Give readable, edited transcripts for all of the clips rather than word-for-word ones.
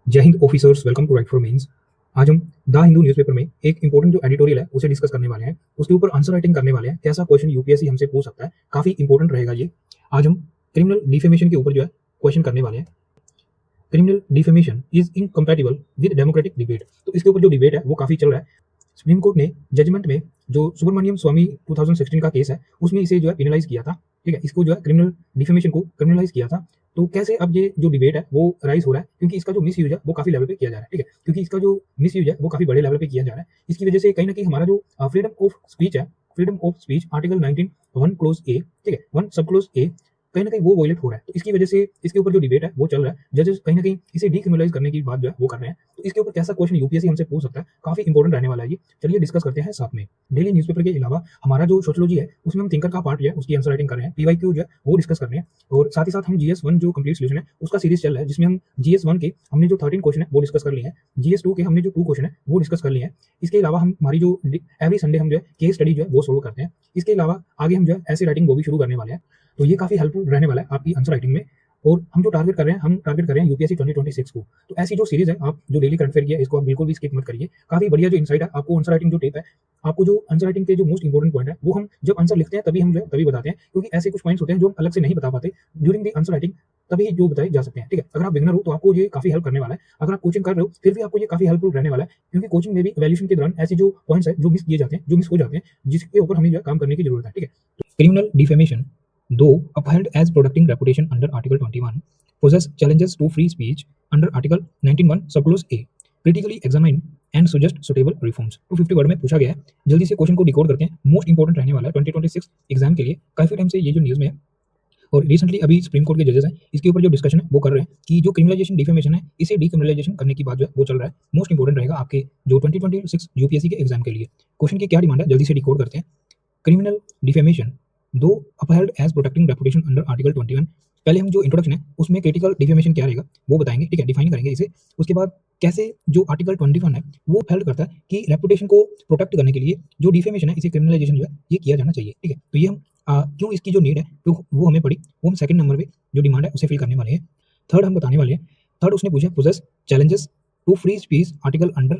जय हिंद officers, welcome to write for mains. आज हम द हिंदू न्यूज़पेपर में एक इंपॉर्टेंट जो एडिटोरियल है उसे डिस्कस करने वाले हैं। उसके ऊपर आंसर राइटिंग करने वाले हैं। कैसा क्वेश्चन यूपीएससी हमसे पूछ सकता है, काफी इंपॉर्टेंट रहेगा ये। आज हम क्रिमिनल डिफेमेशन के ऊपर जो है क्वेश्चन करने वाले हैं। Criminal defamation is incompatible with democratic debate. तो इसके ऊपर जो डिबेट है वो काफी चल रहा है। सुप्रीम कोर्ट ने जजमेंट में जो सुब्रमण्यम स्वामी 2016 का केस है उसमें इसे जो है पेनलाइज किया था। ठीक है, इसको जो है क्रिमिनल डिफेमेशन को क्रिमिनलाइज किया था। तो कैसे अब ये जो डिबेट है वो राइज हो रहा है, क्योंकि इसका जो मिस यूज है वो काफी लेवल पे किया जा रहा है। ठीक है, क्योंकि इसका जो मिस यूज है वो काफी बड़े लेवल पे किया जा रहा है। इसकी वजह से कहीं ना कहीं हमारा जो फ्रीडम ऑफ स्पीच है, freedom of speech article 19 1 clause A, ठीक है, 1 सब क्लोज ए, कहीं ना कहीं वो वॉयलेट हो रहा है। तो इसकी वजह से इसके ऊपर जो डिबेट है वो चल रहा है। जजेस कहीं ना कहीं इसे डीक्रिमिनलाइज करने की बात जो है वो कर रहे हैं। तो इसके ऊपर कैसा क्वेश्चन यूपीएससी हमसे पूछ सकता है, काफी इंपॉर्टेंट रहने वाला है ये। चलिए डिस्कस करते हैं साथ में। डेली न्यूज़पेपर के अलावा हमारा जो सोशियोलॉजी है उसमें हम थिंकर का पार्ट है उसकी आंसर राइटिंग कर रहे हैं। पीवाईक्यू जो है वो डिस्कस कर रहे हैं, और साथ ही साथ हम जीएस 1 जो कंप्लीट सोल्यूशन है उसका सीरीज चल रहा है, जिसमें हम जीएस 1 के हमने जो 13 क्वेश्चन है वो डिस्कस कर लिए हैं। जीएस 2 के हमने जो 2 क्वेश्चन है वो डिस्कस कर लिए हैं। इसके अलावा हम हमारी जो एवरी संडे हम जो है केस स्टडी जो है वो सोल्व करते हैं। इसके अलावा आगे हम जो है ऐसे राइटिंग वो भी शुरू करने वाले हैं। तो ये काफी हेल्पफुल रहने वाला है आपकी आंसर राइटिंग में। और हम जो टारगेट कर रहे हैं, हम टारगेट कर रहे हैं यूपीएससी 2026 को। तो ऐसी जो सीरीज है, आप जो डेली करंट अफेयर की है इसको आप बिल्कुल भी स्किप मत करिए। काफी बढ़िया जो इनसाइट है आपको, आंसर राइटिंग जो टिप है आपको, जो आंसर राइटिंग के जो मोस्ट इंपॉर्टेंट पॉइंट है वो हम जब आंसर लिखते हैं तभी हम जो है तभी बताते हैं, क्योंकि ऐसे कुछ पॉइंट्स होते हैं जो हम अलग से नहीं बता पाते ड्यूरिंग द आंसर राइटिंग, तभी जो बताए जा सकते हैं। ठीक है, अगर आप बिगनर हो तो आपको ये काफी हेल्प करने वाला है। अगर आप कोचिंग कर रहे हो फिर भी आपको ये काफी हेल्पफुल रहने वाला है, क्योंकि कोचिंग में भी इवैल्यूएशन के दौरान ऐसी जो पॉइंट्स है जो मिस किए जाते हैं, जो मिस हो जाते हैं, जिसके ऊपर हमें जो है काम करने की जरूरत है। ठीक है, criminal defamation, though upheld as protecting reputation under Article 21, possess challenges to free speech under Article 19(1) subclause A. Critically examine and suggest suitable reforms. 250 word में पूछा गया है। जल्दी से क्वेश्चन को डिकोड करते हैं, मोस्ट इंपॉर्टेंट रहने वाला है 2026 एग्जाम के लिए। काफी टाइम से ये जो न्यूज़ में है, और रिसेंटली अभी सुप्रीम कोर्ट के जजेस हैं इसके ऊपर जो डिस्कशन है वो कर रहे हैं कि जो क्रिमिनलाइजेशन डिफेमेशन है इसे डीक्रिमिनलाइजेशन करने की बात जो है वो चल रहा है। मोस्ट इंपॉर्टेंट रहेगा आपके जो 2026 यूपीएससी के एग्जाम के लिए। क्वेश्चन की क्या डिमांड है, जल्दी से डिकोड करते हैं। Criminal defamation though upheld as protecting reputation under article 21। पहले हम जो इंट्रोडक्शन है उसमें क्रिटिकल डिफेमेशन क्या रहेगा वो बताएंगे। ठीक है, डिफाइन करेंगे इसे। उसके बाद कैसे जो आर्टिकल 21 है वो अपहेल्ड करता है कि रेपुटेशन को प्रोटेक्ट करने के लिए जो डिफेमेशन है इसे क्रिमिनलाइजेशन जो है ये किया जाना चाहिए। ठीक है, तो ये हम क्यों इसकी जो नीड है तो वो हमें पड़ी, वो हम सेकंड नंबर पे जो डिमांड है उसे फिल करने वाले हैं। थर्ड हम बताने वाले हैं। थर्ड उसने पूछा poses challenges to free speech article under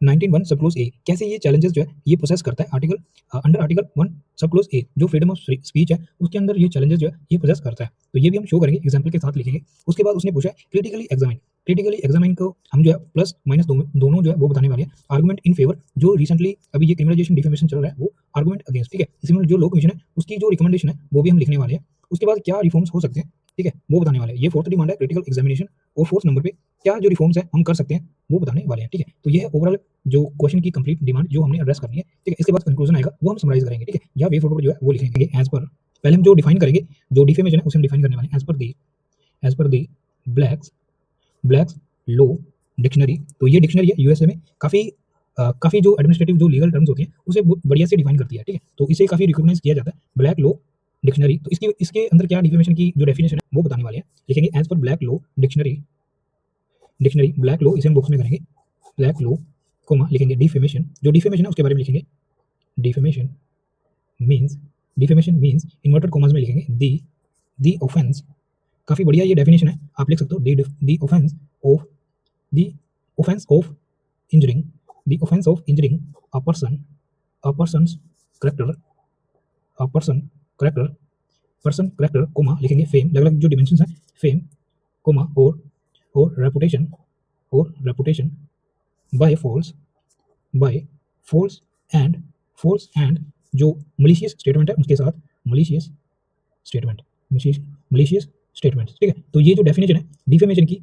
19(1) sub close ए। कैसे ये चैलेंजेस जो है ये प्रोसेस करता है आर्टिकल अंडर आर्टिकल 1 सब क्लोज ए, जो फ्रीडम ऑफ स्पीच है उसके अंदर ये चैलेंजेस जो है ये प्रोसेस करता है। तो ये भी हम शो करेंगे, एग्जांपल के साथ लिखेंगे। उसके बाद उसने पूछा क्रिटिकली एग्जामिन। क्रिटिकली एग्जामिन को हम जो है प्लस माइनस दोनों जो है वो बताने वाले हैं। आर्गुमेंट इन फेवर, जो रिसेंटली अभी ये क्रिमिनलाइजेशन डिफेमेशन चल रहा है वो आर्गुमेंट अगेंस्ट। ठीक है, इसमें जो लॉ कमीशन है उसकी जो रिकमेंडेशन है वो भी हम लिखने वाले हैं। उसके बाद क्या रिफॉर्म्स हो सकते हैं, ठीक है, वो बताने वाले हैं। ये फोर्थ डिमांड है क्रिटिकल एग्जामिनेशन। और फोर्थ नंबर पे क्या जो रिफॉर्म्स है हम कर सकते हैं वो बताने वाले हैं। ठीक है, तो ये है ओवरऑल जो क्वेश्चन की कंप्लीट डिमांड जो हमने एड्रेस करनी है। ठीक है, इसके बाद कंक्लूजन आएगा वो हम समराइज करेंगे। ठीक है, या वे फोटो जो है वो लिखेंगे एज पर। पहले हम जो डिफाइन करेंगे जो डिफेमेशन है उसे हम डिफाइन करने वाले हैं एज पर दी ब्लैक्स लॉ डिक्शनरी। तो ये डिक्शनरी है यूएसए में काफी जो एडमिनिस्ट्रेटिव जो लीगल टर्म्स होती हैं उसे बढ़िया से डिफाइन करती है। ठीक है, तो इसे काफी रिकॉग्नाइज किया जाता है ब्लैक लॉ डिक्शनरी। तो इसके अंदर क्या डिफेमेशन की जो डेफिनेशन है वो बताने वाले हैं। लिखेंगे एज पर black law dictionary black law, इसे हम बॉक्स में करेंगे ब्लैक लॉ कोमा लिखेंगे डिफेमेशन। जो डिफेमेशन है उसके बारे में लिखेंगे डिफेमेशन मींस इन्वर्टेड कॉमास में लिखेंगे दी ऑफेंस। काफी बढ़िया ये डेफिनेशन है, आप लिख सकते हो the offence of injuring a person's character comma लिखेंगे फेम। अलग अलग जो डिमेंशंस हैं, फेम कोमा और रेपुटेशन बाय फोर्स एंड जो मलिशियस स्टेटमेंट है उसके साथ मलिशियस स्टेटमेंट। ठीक है, तो ये जो डेफिनेशन है डिफेमेशन की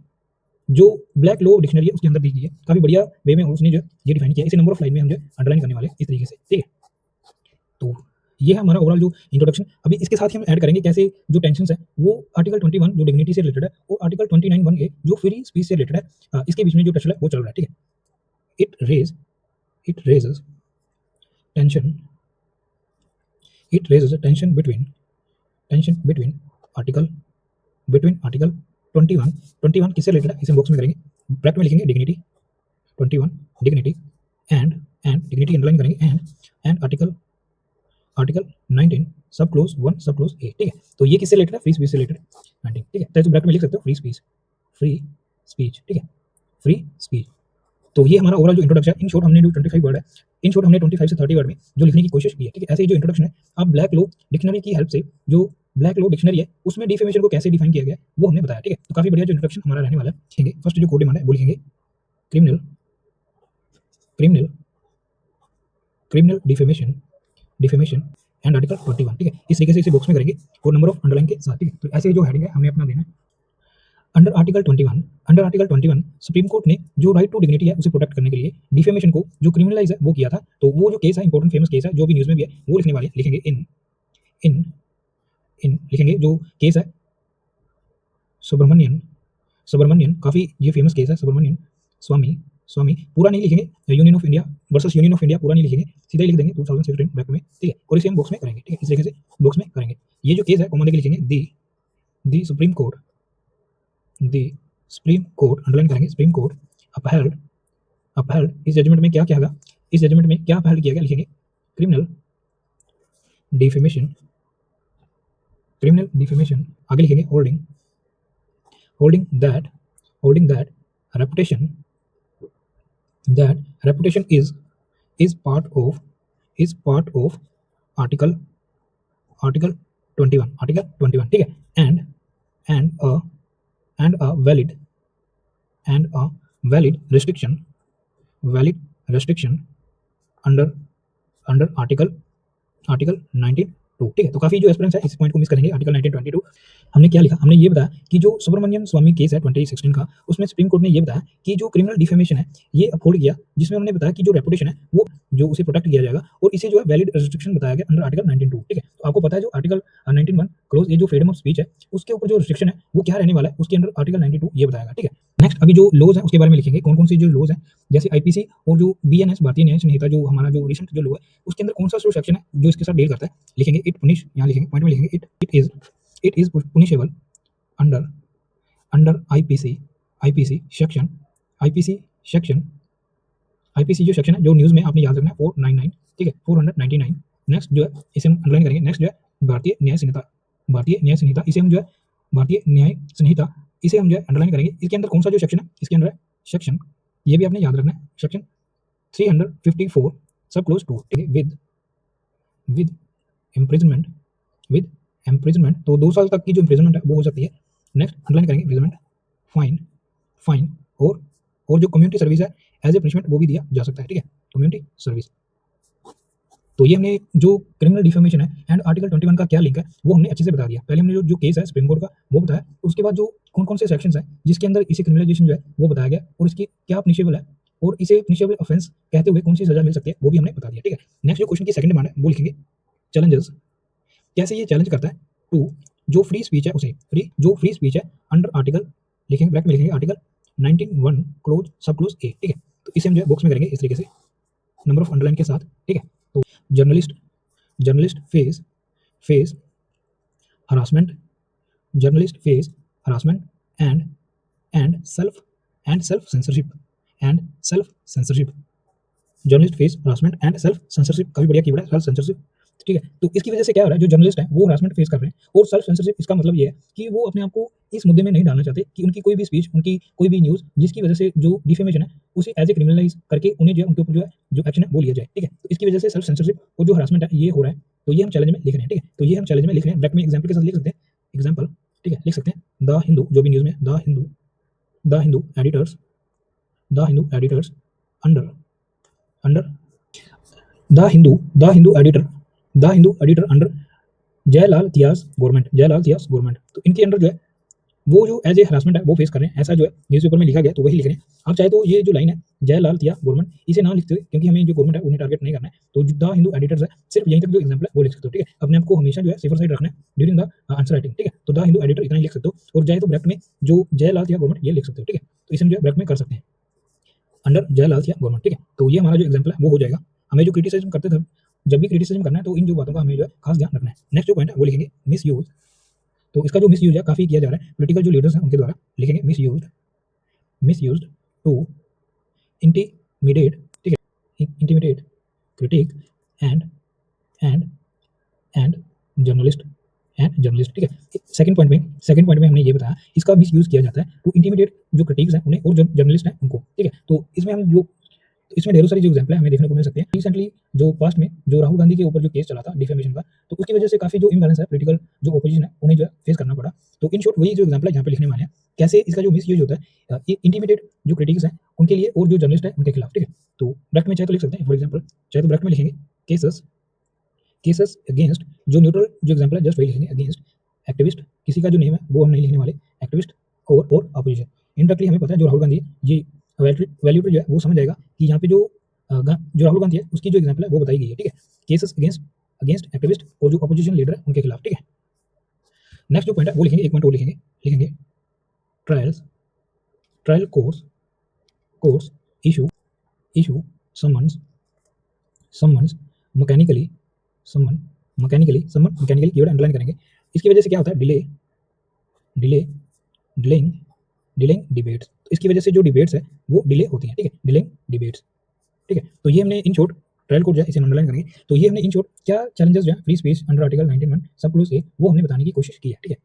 जो ब्लैक लॉ डिक्शनरी है उसके अंदर दी गई है। काफी बढ़िया वे में उसने जो ये डिफाइन किया। इसे नंबर ऑफ लाइन में हम जो अंडरलाइन करने वाले हैं इस तरीके से। ठीक है, तो ये है हमारा ओवरऑल जो इंट्रोडक्शन। अभी इसके साथ ही हम ऐड करेंगे कैसे जो टेंशन्स है वो आर्टिकल 21 जो डिग्निटी से रिलेटेड है और आर्टिकल 29(1) जो फ्री स्पीच से रिलेटेड है, इसके बीच में जो टच है वो चल रहा है। ठीक है, it raises tension between article 21 किससे रिलेटेड है इसे बॉक्स में करेंगे, ब्रैकेट में लिखेंगे dignity 21 dignity and dignity underline करेंगे एंड आर्टिकल 19 सब क्लोज 1 सब क्लोज ए। ठीक है, तो ये किससे रिलेटेड है, फ्री स्पीच से रिलेटेड 19। ठीक है, तो ब्रैकेट में लिख सकते हो फ्री स्पीच। ठीक है, फ्री स्पीच। तो ये हमारा ओवरऑल जो इंट्रोडक्शन है, इन शॉर्ट हमने जो 25 वर्ड है, इन शॉर्ट हमने 25 से 30 वर्ड में जो लिखने की कोशिश की है, ठीक है। ऐसे ही जो इंट्रोडक्शन है, आप ब्लैक लॉ डिक्शनरी की हेल्प से, जो ब्लैक लॉ डिक्शनरी है उसमें डिफेमेशन को कैसे डिफाइन किया गया है वो हमने बताया, ठीक है। तो काफी बढ़िया जो इंट्रोडक्शन हमारा रहने वाला है। लिखेंगे फर्स्ट जो कोड डिमांड है वो लिखेंगे criminal criminal criminal defamation defamation and article 21, ठीक है। इस तरीके से इसे बॉक्स में करेंगे और नंबर ऑफ अंडरलाइन के साथ, ठीक है। तो ऐसे जो हेडिंग है हमने अपना देना है। अंडर आर्टिकल 21 सुप्रीम कोर्ट ने जो राइट टू डिग्निटी है उसे प्रोटेक्ट करने के लिए डिफेमेशन को जो क्रिमिनलाइज है वो किया था। तो वो जो केस है, इंपॉर्टेंट फेमस केस है जो भी न्यूज़ में भी है, वो लिखने वाले हैं। लिखेंगे इन इन इन लिखेंगे जो केस है सुब्रमण्यन सुब्रमण्यन, काफी ये फेमस केस है सुब्रमण्यन स्वामी स्वामी। पूरा नहीं लिखेंगे, union of India versus union of India पूरा नहीं लिखेंगे, सीधा ही लिख देंगे 2016 ब्रैकेट में, ठीक है। और इसे हम बॉक्स में करेंगे, ठीक है। इस तरीके से बॉक्स में करेंगे। ये जो केस है कॉमन देके लिखेंगे दी सुप्रीम कोर्ट अंडरलाइन करेंगे सुप्रीम कोर्ट अपहेल्ड अपहेल्ड इस जजमेंट में क्या किया गया, इस जजमेंट में क्या अपहेल्ड किया गया, लिखेंगे क्रिमिनल डिफेमेशन आगे लिखेंगे holding that reputation is part of article 21, ठीक है। and a valid restriction under article 19(2), ठीक है। तो काफी जो एस्पिरेंट्स है इस पॉइंट को मिस करेंगे। आर्टिकल 19(22) हमने क्या लिखा, हमने ये बताया कि जो सुब्रमण्यम स्वामी केस है 2016 का, उसमें सुप्रीम कोर्ट ने ये बताया कि जो क्रिमिनल डिफेमेशन है ये अपहोल्ड किया, जिसमें उन्होंने बताया कि जो रेपुटेशन है वो जो उसे प्रोटेक्ट किया जाएगा और इसे जो है वैलिड रिस्ट्रिक्शन बताया गया अंडर आर्टिकल 19(2), ठीक है। तो आपको पता है जो आर्टिकल 19(1) क्लोज, ये जो फ्रीडम ऑफ स्पीच है उसके ऊपर जो रिस्ट्रिक्शन है वो क्या रहने वाला है, उसके अंडर आर्टिकल 92 ये बताएगा, ठीक है। नेक्स्ट अभी जो लॉज है उसके बारे में लिखेंगे, कौन कौन से जो लॉज है, जैसे आईपीसी और जो बीएनएस भारतीय न्याय संहिता, जो हमारा जो रिसेंट जो लॉ है उसके अंदर कौन सा जो सेक्शन है जो इसके साथ डील करता है। लिखेंगे इट पुनिश, यहाँ लिखेंगे पॉइंट में लिखेंगे it is punishable under under IPC section IPC जो सेक्शन है जो न्यूज़ में आपने याद रखना है 499, ठीक है 499। नेक्स्ट जो है इसे हम अंडरलाइन करेंगे। नेक्स्ट जो है भारतीय न्याय संहिता इसे हम जो है भारतीय न्याय संहिता इसे हम जो है अंडरलाइन करेंगे। इसके अंदर कौन सा जो सेक्शन है, इसके अंदर है सेक्शन, ये भी आपने याद रखना है, सेक्शन 354 सब क्लोज 2, ठीक है। विद इम्प्रिजनमेंट तो 2 साल तक की जो इम्प्रिजनमेंट है वो हो सकती है। नेक्स्ट अंडरलाइन करेंगे इम्प्रिजनमेंट, फाइन और जो कम्युनिटी सर्विस है एज ए पनिशमेंट वो भी दिया जा सकता है, ठीक है, कम्युनिटी सर्विस। तो ये हमने जो क्रिमिनल डिफेमेशन है एंड आर्टिकल 21 का क्या लिंक है वो हमने अच्छे से बता दिया। पहले हमने जो केस है सुप्रीम कोर्ट का वो बताया, उसके बाद जो कौन कौन से सेक्शंस हैं जिसके अंदर इसे क्रिमिनलाइजेशन जो है वो बताया गया और इसकी क्या पनिशेबल है और इसे पनिशेबल ऑफेंस कहते हुए कौन सी सजा मिल सकती है वो भी हमने बता दिया, ठीक है। नेक्स्ट जो क्वेश्चन की सेकंड डिमांड है वो लिखेंगे चैलेंजेस, कैसे ये चैलेंज करता है टू जो फ्री स्पीच है उसे, जो फ्री स्पीच है अंडर आर्टिकल, लिखेंगे ब्रैकेट में लिखेंगे आर्टिकल 19(1) क्लोज सब क्लोज ए, ठीक है। तो इसे हम जो है बॉक्स में करेंगे इस तरीके से नंबर ऑफ अंडरलाइन के साथ, ठीक है। तो journalist face harassment and self censorship journalist face harassment and self censorship, काफी बढ़िया कीवर्ड है सेल्फ सेंसरशिप, ठीक है। तो इसकी वजह से क्या हो रहा है, जो जर्नलिस्ट है वो हरासमेंट फेस कर रहे हैं और सेल्फ सेंसरशिप, इसका मतलब ये है कि वो अपने आप को इस मुद्दे में नहीं डालना चाहते कि उनकी कोई भी स्पीच, उनकी कोई भी न्यूज़ जिसकी वजह से जो डिफेमेशन है उसे एज ए क्रिमिनलाइज करके उन्हें जो है उनके ऊपर जो एक्शन है वो लिया जाए, ठीक है। तो इसकी वजह से सेल्फ सेंसरशिप और जो हरासमेंट है ये हो रहा है। तो ये हम चैलेंज में लिख रहे हैं, ठीक है। तो ये हम चैलेंज में लिख रहे हैं, ब्रैकेट में एग्जाम्पल के साथ लिख सकते हैं, एग्जाम्पल, ठीक है, लिख सकते हैं द हिंदू, जो भी न्यूज़ में the Hindu editors under the Hindu editor under Jayalalithaa's government. तो इनके अंडर जो है वो जो एज ए हरासमेंट है वो फेस कर रहे हैं, ऐसा जो है न्यूज़पेपर में लिखा गया, तो वही लिख रहे हैं। आप चाहे तो ये जो लाइन है जयलाल थिया गवर्नमेंट इसे ना लिखते हुए, क्योंकि हमें जो गवर्नमेंट है उन्हें टारगेट नहीं करना है, तो द हिंदू एडिटर्स है सिर्फ यहीं तक जो एग्जाम्पल है वो लिख सकते हो, ठीक है। अपने आप को हमेशा जो है सेफर साइड रखना है ड्यूरिंग द आंसर राइटिंग, ठीक है। तो द हिंदू एडिटर इतना ही लिख सकते हो और चाहे तो ब्रैकेट में जो जयलाल थिया गवर्नमेंट ये लिख सकते हो, ठीक है। तो इसे हम जो है ब्रैकेट में कर सकते हैं अंडर जयलाल थिया गवर्नमेंट, ठीक है। तो ये हमारा जो एग्जाम्पल है वो हो जाएगा। हमें जो क्रिटिसिज्म करते थे, जब भी क्रिटिसिज्म करना है तो इन जो बातों का हमें जो है खास ध्यान रखना है। नेक्स्ट जो पॉइंट है वो लिखेंगे मिसयूज, तो इसका जो मिसयूज है काफी किया जा रहा है पॉलिटिकल जो लीडर्स हैं उनके द्वारा, लिखेंगे मिसयूज्ड टू इंटीमिडेट, ठीक है, intimidate critic and journalist and journalist, ठीक है। सेकंड पॉइंट में हमने ये बताया इसका मिस यूज किया जाता है टू इंटिमिडेट जो क्रिटिक्स हैं उन्हें और जो जर्नलिस्ट हैं उनको, ठीक है। तो इसमें हम जो इसमें ढेरों सारी जो एग्जाम्पल है हमें देखने को मिल सकते हैं। रिसेंटली जो पास्ट में जो राहुल गांधी के ऊपर जो केस चला था डिफेमेशन का, तो उसकी वजह से काफी जो इम्बैलेंस है पॉलिटिकल जो ओपोजिशन है उन्हें जो है फेस करना पड़ा। तो इन शॉर्ट वही जो एग्जाम्पल है यहाँ पे लिखने वाले हैं कैसे इसका जो मिस यूज होता है इंटीमिडेट जो क्रिटिक्स हैं उनके लिए और जो जर्नलिस्ट है उनके खिलाफ, ठीक है। तो ब्रैकेट में चाहे तो लिख सकते हैं, फॉर एग्जाम्पल चाहे तो ब्रैकेट में लिखेंगे केसेस केसेस अगेंस्ट जो न्यूट्रल जो एग्जाम्पल है जस्ट वही लिखेंगे अगेंस्ट एक्टिविस्ट, किसी का जो नेम है वो हम नहीं लिखने वाले, एक्टिविस्ट और अपोजिशन। इनडायरेक्टली हमें पता है जो राहुल गांधी है ये वैल्यूटर जो है वो समझ जाएगा कि यहाँ पे जो जो राहुल गांधी है उसकी जो एग्जाम्पल है वो बताई गई है, ठीक है। केसेस अगेंस्ट अगेंस्ट एक्टिविस्ट और जो अपोजिशन लीडर है उनके खिलाफ, ठीक है। नेक्स्ट जो पॉइंट है वो लिखेंगे, एक पॉइंट और लिखेंगे trials trial course issue issue summons mechanically summon mechanically keyword underline करेंगे। इसकी वजह से क्या होता है डिलेइंग डिबेट्स, तो इसकी वजह से जो डिबेट्स है वो डिले होती हैं, ठीक है, डिलेइंग डिबेट्स, ठीक है। तो ये हमने इन शॉर्ट ट्रायल कोड जो है इसे अंडरलाइन करेंगे। तो ये हमने इन शॉर्ट क्या चैलेंजेस जो है free speech under article 19(1) sub close ए वो हमने बताने की कोशिश की है, ठीक है।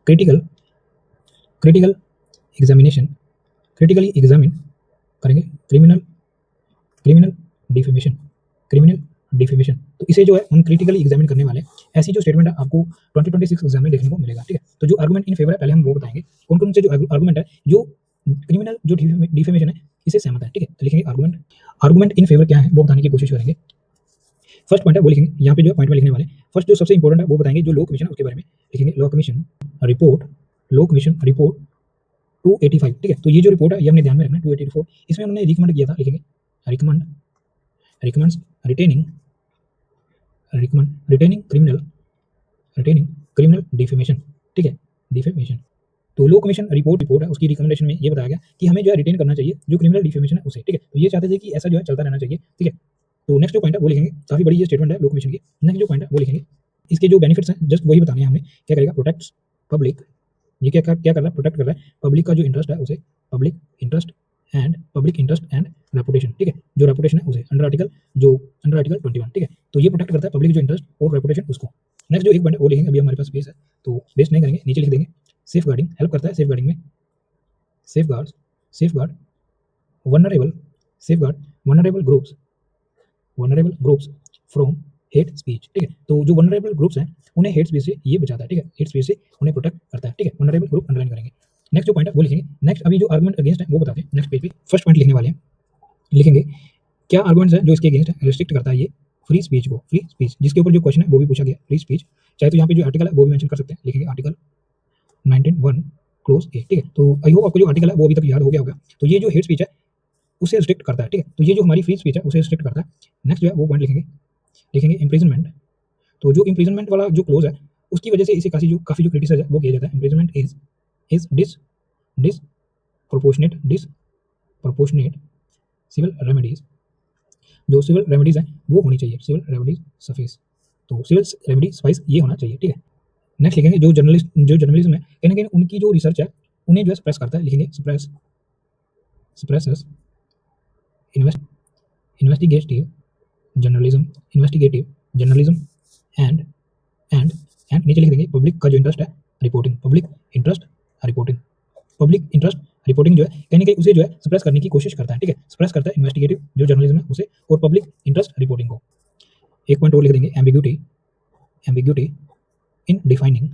क्रिटिकल एग्जामिनेशन क्रिटिकली एग्जामिन करेंगे क्रिमिनल डिफेमेशन, तो इसे जो है हम क्रिटिकली एग्जामिन करने वाले हैं। ऐसी जो स्टेटमेंट है आपको 2026 एग्जाम में देखने को मिलेगा, ठीक है। तो जो आर्गुमेंट इन फेवर है पहले हम वो बताएंगे कौन कौन से जो आर्गुमेंट है जो क्रिमिनल जो डिफेमेशन है इसे सहमत है, ठीक है। तो लिखेंगे आर्गुमेंट इन फेवर क्या है वो बताने की कोशिश करेंगे। फर्स्ट पॉइंट है वो लिखेंगे, यहाँ पे जो पॉइंट में लिखने वाले फर्स्ट जो सबसे इंपॉर्टेंट है वो बताएंगे जो लॉ कमीशन है उसके बारे में लिखेंगे। लॉ कमीशन रिपोर्ट 285, ठीक है। तो ये जो रिपोर्ट है ये हमने ध्यान में रखना है 284, इसमें उन्होंने रिकमेंड किया था, लिखेंगे रिकमेंड्स रिटेनिंग क्रिमिनल डिफेमेशन, ठीक है, डिफेमेशन। तो लॉ कमीशन रिपोर्ट है उसकी रिकमेंडेशन में ये बताया गया कि हमें जो है रिटेन करना चाहिए जो क्रिमिनल डिफेमेशन है उसे, ठीक है। तो ये चाहते थे कि ऐसा जो है चलता रहना चाहिए, ठीक है। तो नेक्स्ट जो पॉइंट है वो लिखेंगे, काफी बड़ी ये स्टेटमेंट है लॉ कमीशन की। नेक्स्ट जो पॉइंट है वो लिखेंगे, इसके जो बेनिफिट्स हैं जस्ट वही बताने हैं हमने। क्या करेगा, प्रोटेक्ट्स पब्लिक, ये क्या कर रहा है, प्रोटेक्ट कर रहा है पब्लिक का जो इंटरेस्ट है उसे, पब्लिक इंटरेस्ट एंड रेपुटेशन, ठीक है, जो रेपुटेशन है उसे अंडर आर्टिकल 21, ठीक है। तो ये प्रोटेक्ट करता है पब्लिक जो इंटरेस्ट और रेपुटेशन उसको। नेक्स्ट जो एक पॉइंट है वो लिखेंगे, अभी हमारे पास स्पेस है तो वेस्ट नहीं करेंगे, नीचे लिख देंगे सेफ गार्डिंग, हेल्प करता है सेफ गार्डिंग में, safe guard vulnerable groups from hate speech, ठीक है। तो जो वनरेबल ग्रुप्स हैं उन्हें हेट स्पीच से ये बचाता है, ठीक है, हेट स्पीच से उन्हें प्रोटेक्ट करता है, ठीक है। वनरेबल ग्रुप अंडरलाइन करेंगे। नेक्स्ट जो पॉइंट है वो लिखेंगे। नेक्स्ट अभी जो आर्गुमेंट अगेंस्ट है वो बताते हैं नेक्स्ट पेज पे। फर्स्ट पॉइंट लिखने वाले हैं, लिखेंगे क्या आर्गुमेंट्स है जो इसके अगेंस्ट है, रिस्ट्रिक्ट करता है ये फ्री स्पीच को, फ्री स्पीच जिसके ऊपर जो क्वेश्चन है वो भी पूछा गया फ्री स्पीच। चाहे तो यहाँ पे जो आर्टिकल है वो भी मेंशन कर सकते हैं, लिखेंगे आर्टिकल 19(1) क्लोज ए, ठीक है। तो आई होप आपको जो आर्टिकल है वो अभी तक याद हो गया होगा। तो ये जो हेट स्पीच है उसे रिस्ट्रिक्ट करता है, ठीक है। तो ये जो हमारी फ्री स्पीच है उसे रिस्ट्रिक्ट करता है। नेक्स्ट जो है वो पॉइंट लिखेंगे इम्प्रिजनमेंट। तो जो इम्प्रिजनमेंट वाला जो क्लोज है उसकी वजह से इसे काफी जो क्रिटिसाइज है वो किया जाता है। Imprisonment is disproportionate civil remedies, जो सिविल रेमेडीज है वो होनी चाहिए, सिविल रेमेडीज सफिस, तो सिविल रेमेडी सफिस ये होना चाहिए, ठीक है। नेक्स्ट लिखेंगे जो जर्नलिज्म है कहीं ना कहीं उनकी जो रिसर्च है उन्हें जो है सप्रेस करता है, लिखेंगे सप्रेसेस इन्वेस्टिगेटिव जर्नलिज्म एंड नीचे लिख देंगे पब्लिक का जो इंटरेस्ट है रिपोर्टिंग, पब्लिक इंटरेस्ट रिपोर्टिंग जो है कहीं ना कहीं उसे जो है सप्रेस करने की कोशिश करता है, ठीक है, सप्रेस करता है इन्वेस्टिगेटिव जो जर्नलिज्म है उसे और पब्लिक इंटरेस्ट रिपोर्टिंग को। एक पॉइंट और लिख देंगे एम्बिग्यूटी इन डिफाइनिंग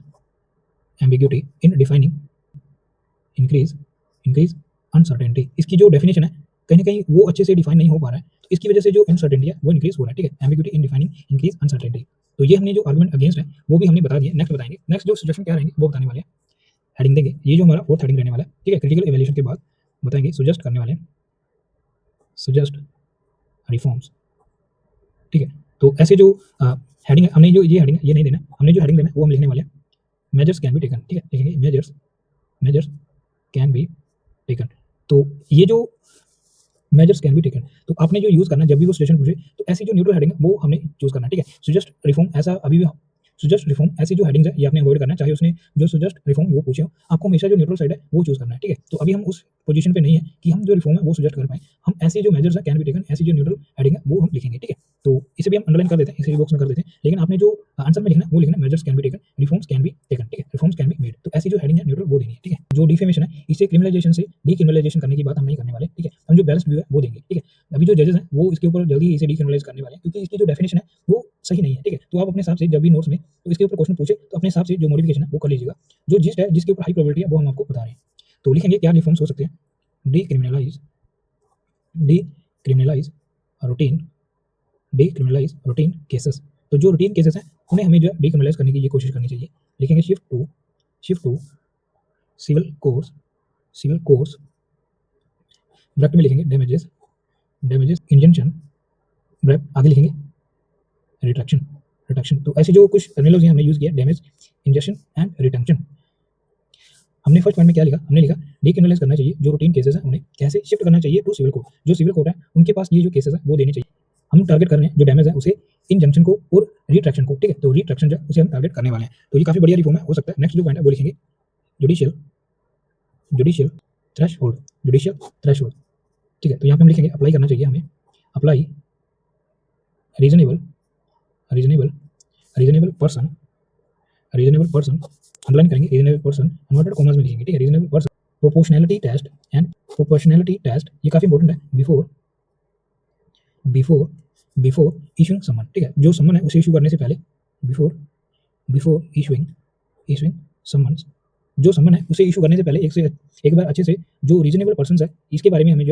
इंक्रीज अनसर्टेनिटी, इसकी जो डेफिनेशन है कहीं ना कहीं वो अच्छे से डिफाइन नहीं हो पा रहा है, तो इसकी वजह से जो अनसर्टेनिटी है वो इंक्रीज हो रहा है, ठीक है। एम्बिग्यूटी इन डिफाइनिंग इंक्रीज अनसर्टेनिटी, तो ये हमने जो आर्गुमेंट अगेंस्ट है वो भी हमने बता दिया। नेक्स्ट बताएंगे, नेक्स्ट जो सजेशन क्या रहेंगे वो बताने वाले हैं, हेडिंग देंगे, ये जो हमारा फोर्थ हेडिंग रहने वाला है, ठीक है। क्रिटिकल इवैल्यूएशन के बाद बताएंगे सजेस्ट करने वाले हैं, सजेस्ट रिफॉर्म्स, ठीक है। तो ऐसे जो हेडिंग हमने जो ये हेडिंग ये नहीं देना, हमने जो हेडिंग देना वो हम लिखने वाले हैं मेजर्स कैन बी टेकन, ठीक है, लिखेंगे मेजर्स कैन बी टेकन। तो ये जो मेजर्स कैन बी टेकन, तो आपने जो यूज करना जब भी वो सिचुएशन पूछे तो ऐसी जो न्यूट्रल हेडिंग है वो हमने चूज करना है, ठीक है। सजेस्ट रिफॉर्म ऐसा अभी भी सुजेस्ट रिफॉर्म, ऐसी जो हेडिंग्स है ये आपने अवॉइड करना है, चाहे उसने जो सुजेस्ट रिफॉर्म वो पूछे हो, आपको हमेशा जो न्यूट्रल साइड है वो चूज करना है, ठीक है। तो अभी हम उस पोजीशन पे नहीं है कि हम जो रिफॉर्म है वो सुजेस्ट कर पाए, हम ऐसी जो मेजर्स है कैन बी टेकन, ऐसी जो न्यूट्रल हेडिंग है वो हम लिखेंगे, ठीक है। तो इसे भी हम अंडरलाइन कर देते हैं, इसे बॉक्स में कर देते हैं, लेकिन आपने जो आंसर में लिखना है वो लिखना है measures can be taken, reforms can be taken, ठीक है, रिफॉर्म्स कैन बी मेड। तो ऐसी जो हेडिंग है न्यूट्रल वो देनी है, ठीक है। जो डिफेमेशन है इसे क्रिमिनलाइजेशन से डीक्रिमिनलाइजेशन करने की बात हम नहीं करने वाले, ठीक है। हम जो बैलेंस्ड व्यू है वो देंगे, ठीक है। अभी जो जजेस हैं वो इसके ऊपर जल्दी इसे डीक्रिमिनलाइज करने वाले हैं, क्योंकि इसकी जो डेफिनेशन है वो सही नहीं है, ठीक है। तो आप अपने हिसाब से जब भी नोट्स में तो इसके ऊपर क्वेश्चन पूछे तो अपने हिसाब से जो मॉडिफिकेशन है वो कर लीजिएगा। जो जिस्ट है जिसके ऊपर हाई प्रोबेबिलिटी है वो हम आपको बता रहे हैं। तो लिखेंगे क्या रिफॉर्म्स हो सकते हैं, decriminalise decriminalise routine, decriminalise routine cases. तो जो रूटीन केसेस हैं उन्हें हमें जो डीक्रिमिनलाइज करने की ये कोशिश करनी चाहिए। लिखेंगे shift to civil courts bracket में लिखेंगे डैमेजेस इंजंक्शन, ब्रैकेट आगे लिखेंगे रिट्रैक्शन। तो ऐसे जो कुछ टर्मिनोलॉजी हमने यूज किया, डैमेज, इंजंक्शन एंड रिटेंशन। हमने फर्स्ट पॉइंट में क्या लिखा, हमने लिखा डीक्रिमिनलाइज करना चाहिए जो रूटीन केसेस हैं उन्हें कैसे शिफ्ट करना चाहिए टू सिविल कोर्ट, जो सिविल कोर्ट है उनके पास ये जो केसेस है वो देने चाहिए। हम टारगेट कर रहे हैं जो डैमेज है उसे, इंजंक्शन को और रिट्रैक्शन को, ठीक है। तो रिट्रैक्शन जो उसे हम टारगेट करने वाले हैं, तो ये काफी बढ़िया रिफॉर्म है, हो सकता है। नेक्स्ट जो पॉइंट है वो लिखेंगे जुडिशियल थ्रेशोल्ड, ठीक है। तो यहाँ पे हम लिखेंगे अप्लाई करना चाहिए हमें, अप्लाई रीजनेबल पर्सन, अंडरलाइन करेंगे रीजनेबल पर्सन, इन्वर्टेड कॉमर्स में लिखेंगे, ठीक है। रीजनेबल पर्सन, प्रोपोर्शनैलिटी टेस्ट ये काफी इंपॉर्टेंट है, बिफोर इशूइंग समन, ठीक है। जो समन है उसे इशू करने से पहले, बिफोर इशूइंग समन, जो समन है उसे इशू करने से पहले एक बार अच्छे से जो रीजनेबल पर्सन है इसके बारे में हमें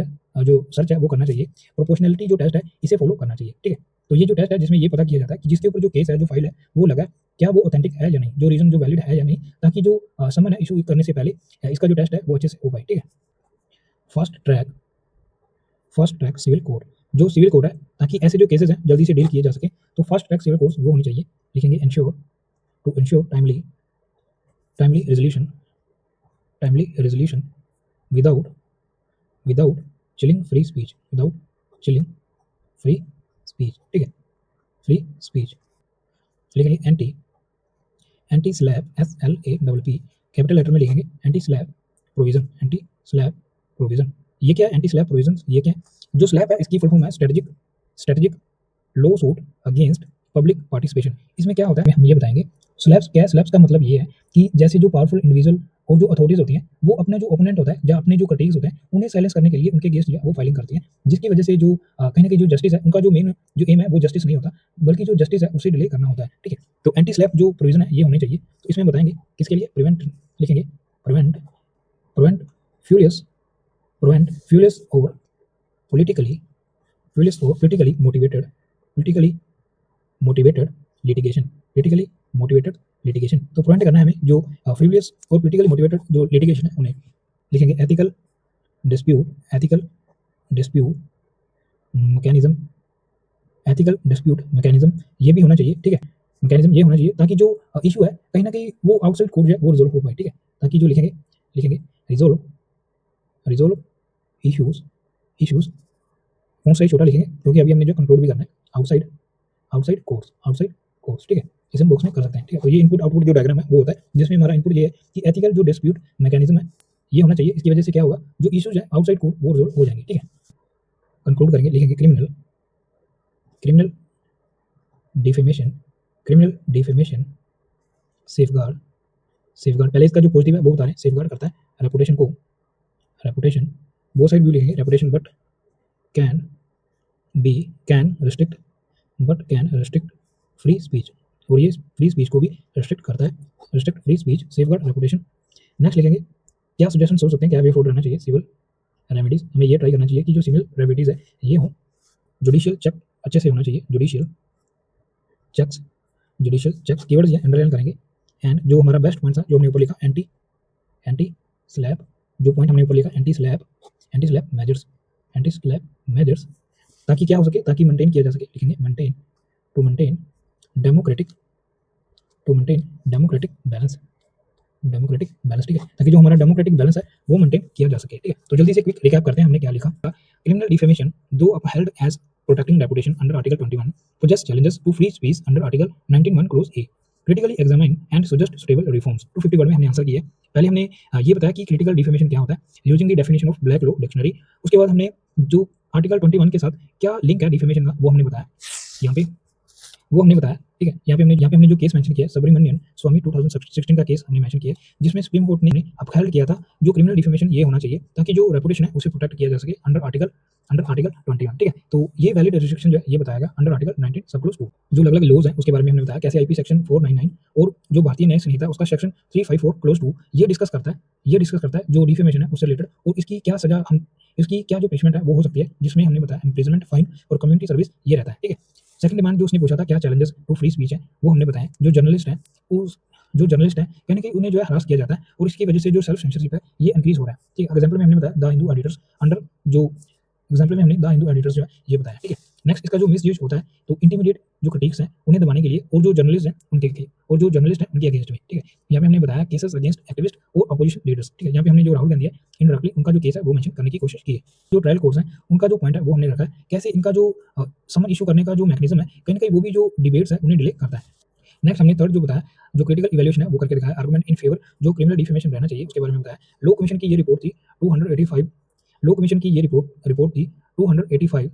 जो सर्च है वो करना चाहिए। प्रोपोर्शनैलिटी जो टेस्ट है इसे फॉलो करना चाहिए, ठीक है। तो ये जो टेस्ट है जिसमें ये पता किया जाता है कि जिसके ऊपर जो केस है, जो फाइल है वो लगा, क्या वो ऑथेंटिक है या नहीं, जो रीजन जो वैलिड है या नहीं, ताकि जो समन है इशू करने से पहले इसका जो टेस्ट है वो अच्छे से हो पाए, ठीक है। फास्ट ट्रैक सिविल कोर्ट, जो सिविल कोर्ट है ताकि ऐसे जो केसेस हैं जल्दी से डील किए जा सके, तो फास्ट ट्रैक सिविल कोर्ट वो होनी चाहिए। लिखेंगे ensure timely resolution without chilling free speech, ठीक है, फ्री स्पीच। लिखेंगे anti SLAPP SLAPP, capital letter में लिखेंगे एंटी स्लैब प्रोविजन। ये क्या है एंटी स्लैब प्रोविजन, ये क्या है, जो स्लैब है इसकी फुल फॉर्म है strategic law suit against public participation. इसमें क्या होता है हम ये बताएंगे। स्लैब्स क्या है, स्लैब्स का मतलब ये है कि जैसे जो पावरफुल इंडिविजुअल और जो अथॉरिटीज होती हैं वो अपने जो ओपोनेंट होता है या अपने जो क्रिटिक्स होते हैं उन्हें साइलेंस करने के लिए उनके अगेंस्ट वो फाइलिंग करती हैं, जिसकी वजह से जो कहीं ना कहीं जो जस्टिस है उनका जो मेन जो एम है वो जस्टिस नहीं होता, बल्कि जो जस्टिस है उसे डिले करना होता है, ठीक है। तो एंटी स्लैब जो प्रोविजन है ये होनी चाहिए। तो इसमें बताएंगे किसके लिए, प्रिवेंट, लिखेंगे प्रिवेंट फ्यूरियस और politically motivated litigation। तो प्रिवेंट करना है हमें जो फ्यूरियस और politically motivated जो litigation है उन्हें। लिखेंगे ethical dispute mechanism, ये भी होना चाहिए, ठीक है। मैकेनिज्म ये होना चाहिए ताकि जो इशू है कहीं ना कहीं वो आउटसाइड कोर्ट जो है वो रिजोल्व हो पाए, ठीक है। ताकि जो लिखेंगे रिजोल्व इश्यूज कौन सा छोटा लिखेंगे क्योंकि अभी हमने जो कंक्लूड भी करना है, आउटसाइड कोर्ट्स, ठीक है। इसे हम बॉक्स में कर सकते हैं, ठीक है। तो ये इनपुट आउटपुट जो डायग्राम है वो होता है, जिसमें हमारा इनपुट ये है कि एथिकल जो डिस्प्यूट मैकेनिज्म है ये होना चाहिए। इसकी वजह से क्या होगा, जो इश्यूज है आउटसाइड कोर्ट वो रिजोल्व हो जाएंगे, ठीक है। कंक्लूड करेंगे, लिखेंगे क्रिमिनल डिफेमेशन सेफगार्ड, पहले इसका जो पॉजिटिव है वो बता रहे हैं, सेफगार्ड करता है रेपुटेशन वो साइड व्यू लिखेंगे, reputation but can restrict free speech, और ये फ्री स्पीच को भी रेस्ट्रिक्ट करता है, restrict free speech, safeguard reputation. Next लिखेंगे क्या सजेशन सोच सकते हैं, क्या वे फॉरवर्ड रहना चाहिए सिविल रेमेडीज, हमें ये ट्राई करना चाहिए कि जो सिविल रेमेडीज है ये हो जुडिशियल चेक अच्छे से होना चाहिए, जुडिशियल चेक्स कीवर्ड्स ये अंडरलाइन करेंगे। एंड जो हमारा बेस्ट पॉइंट था जो हमने ऊपर लिखा एंटी स्लैब, जो पॉइंट हमने ऊपर लिखा एंटी स्लैब मेजर्स, ताकि क्या हो सके, ताकि मेंटेन किया जा सके। लिखेंगे मेंटेन डेमोक्रेटिक बैलेंस, ठीक है, ताकि जो हमारा डेमोक्रेटिक बैलेंस है वो मेंटेन किया जा सके, ठीक है। तो जल्दी से क्विक रिकैप करते हैं हमने क्या लिखा। Criminal defamation though upheld as protecting reputation under Article 21 possess challenges to free speech under Article 19(1) Clause A। Critically examine and suggest suitable reforms. 250 word में हमने आंसर किया है। पहले हमने ये बताया कि क्रिटिकल डिफेमेशन क्या होता है using the definition of black law dictionary. उसके बाद हमने जो आर्टिकल 21 के साथ क्या लिंक है डिफेमेशन का वो हमने बताया यहाँ पे, वो हमने बताया। ठीक है, यहाँ पे हमने जो केस मेंशन किया है सुब्रमण्यन स्वामी 2016 का केस हमने मेंशन किया है, जिसमें सुप्रीम कोर्ट ने अपहेल्ड किया था जो क्रिमिनल डिफेमेशन ये होना चाहिए ताकि जो रेपुटेशन है उसे प्रोटेक्ट किया जा सके अंडर आर्टिकल 21। ठीक है, तो ये वैलिड रिस्ट्रिक्शन जो है ये बताया गया अंडर आर्टिकल 19 सब क्लोज 2। जो अलग अलग लॉज है उसके बारे में हमने बताया कैसे आईपी सेक्शन 499 और जो भारतीय न्याय संहिता उसका सेक्शन 354 क्लोज 2 ये डिस्कस करता है जो डिफेमेशन है उससे रिलेटेड, और इसकी क्या सजा हम इसकी क्या जो पनिशमेंट है वो हो सकती है, जिसमें हमने बताया इम्प्रिजनमेंट, फाइन और कम्युनिटी सर्विस ये रहता है। ठीक है, सेकंड डिमांड जो उसने पूछा था क्या चैलेंजेस टू फ्री स्पीच है वो हमने बताया। जो जर्नलिस्ट है यानी कि उन्हें जो है हरास किया जाता है और इसकी वजह से जो सेल्फ सेंसरशिप है ये इंक्रीज हो रहा है। ठीक है, एग्जांपल में हमने बताया द हिंदू एडिटर्स अंडर जो एग्जांपल में हमने द हिंदू एडिटर्स जो है ये बताया। ठीक है, नेक्स्ट इसका जो मिसयूज होता है तो इंटीमीडिएट जो क्रिटिक्स हैं उन्हें दबाने के लिए और जो जर्नलिस्ट हैं उनके अगेंस्ट में। ठीक है, यहाँ पे हमने बताया केसेस अगेंस्ट एक्टिविस्ट और अपोजिशन लीडर्स। ठीक है, यहाँ पे हमने जो राहुल गांधी है इनडायरेक्टली उनका जो केस है वो मेंशन करने की कोशिश की है। जो ट्रायल कोर्ट्स हैं उनका जो पॉइंट है वो हमने रखा है कैसे इनका जो समन इशू करने का जो मैकेनिज्म है कहीं ना कहीं वो भी जो डिबेट्स है उन्हें डिले करता है। नेक्स्ट हमने थर्ड जो बताया जो क्रिटिकल इवैल्यूएशन है वो करके दिखाया, आर्गुमेंट इन फेवर जो क्रिमिनल डिफेमेशन रहना चाहिए उसके बारे में बताया। लो कमीशन की ये रिपोर्ट थी 285 लो कमीशन की ये रिपोर्ट थी 285,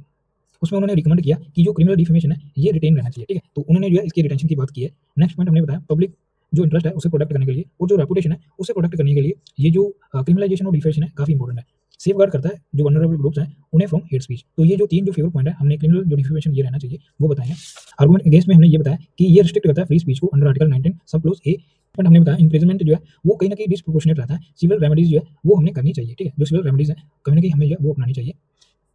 उसमें उन्होंने रिकमेंड किया कि जो क्रिमिनल डिफेमेशन है ये रिटेन रहना चाहिए। ठीक है, तो उन्होंने जो है इसकी रिटेंशन की बात की है। नेक्स्ट पॉइंट हमने बताया पब्लिक जो इंटरेस्ट है उसे प्रोटेक्ट करने के लिए और जो रेपुटेशन है उसे प्रोटेक्ट करने के लिए ये जो क्रिमिनलाइजेशन और डिफेमेशन है काफी इंपॉर्टेंट है, सेफ गार्ड करता है जो वनरेबल ग्रुप्स हैं उन्हें फ्रॉम हेट स्पीच। तो ये जो तीन जो फेवर पॉइंट है हमने क्रिमिनल जो डिफेमेशन ये रहना चाहिए वो बताया। आर्गुमेंट अगेंस्ट में हमने ये बताया कि ये रिस्ट्रिक्ट करता है फ्री स्पीच को अंडर आर्टिकल 19 सब क्लोज ए। बट हमने बताया इम्प्रिजनमेंट जो है वो कहीं ना कहीं डिस्प्रोपोर्शनेट रहता है, सिविल रेमेडीज जो है वो हमने करनी चाहिए। ठीक है, जो सिविल रेमेडीज है कहीं ना कहीं हमें जो है वो अपनानी चाहिए।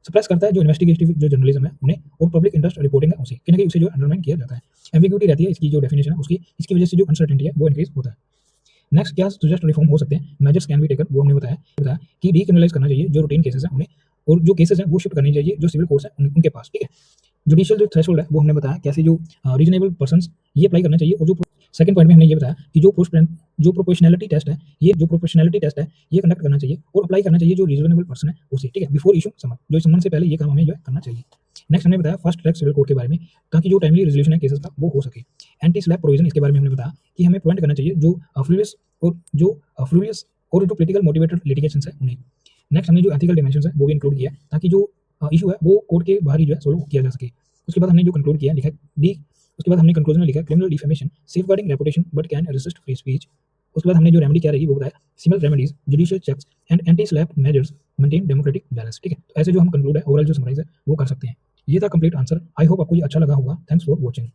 सप्रेस करता है जो इन्वेस्टिगेटिव जो जर्नलिज्म है उन्हें और पब्लिक इंटरेस्ट रिपोर्टिंग है उसे कहीं ना कहीं उसे जो अंडरमाइन किया जाता है। एम्बिग्यूटी रहती है इसकी जो डेफिनेशन है उसकी, इसकी वजह से जो अनसर्टेनिटी है वो इंक्रीज होता है। नेक्स्ट क्या सजेस्ट रिफॉर्म हो सकते हैं, मेजर्स कैन बी टेकन वो हमने बताया कि डीक्रिमिनलाइज करना चाहिए जो रूटीन केसेस हैं उन्हें, और जो केसेस हैं वो शिफ्ट करनी चाहिए जो सिविल कोर्ट्स हैं उनके पास। ठीक है, जुडिशियल जो थ्रेशोल्ड है वो हमने बताया कैसे जो रीजनेबल पर्संस ये अप्लाई करना चाहिए, और जो सेकंड पॉइंट में हमने ये बताया कि जो प्रोपोर्शनैलिटी टेस्ट है ये कंडक्ट करना चाहिए और अप्लाई करना चाहिए जो रीजनेबल पर्सन है उसे। ठीक है, बिफोर इशू समन जो समन से पहले ये काम हमें जो है करना चाहिए। नेक्स्ट हमने बताया फास्ट ट्रैक सिविल कोर्ट के बारे में ताकि जो टाइमली रेजोल्यूशन है केसेस का वो हो सके। एंटी स्लैप प्रोविजन इसके बारे में हमने बताया कि हमें प्रिवेंट करना चाहिए जो फ्रूलियस और जो पॉलिटिकल मोटिवेटेड लिटिगेशंस है उन्हें। नेक्स्ट हमने जो एथिकल डायमेंशंस है वो भी इंक्लूड किया ताकि जो इशू है वो कोर्ट के बाहर ही जो है सोल्व किया जा सके। उसके बाद हमने जो कंक्लूड किया लिखा उसके बाद हमने कंक्लूजन में लिखा criminal defamation safeguarding reputation but can resist free speech. उसके बाद हमने जो रेमेडी क्या रहेगी वो बताया civil remedies judicial checks and anti SLAPP measures maintain democratic balance. ठीक है, तो ऐसे जो हम कंक्लूड है ओवरऑल जो समराइज है वो कर सकते हैं। ये था कंप्लीट आंसर। आई होप आपको ये अच्छा लगा होगा। Thanks for watching.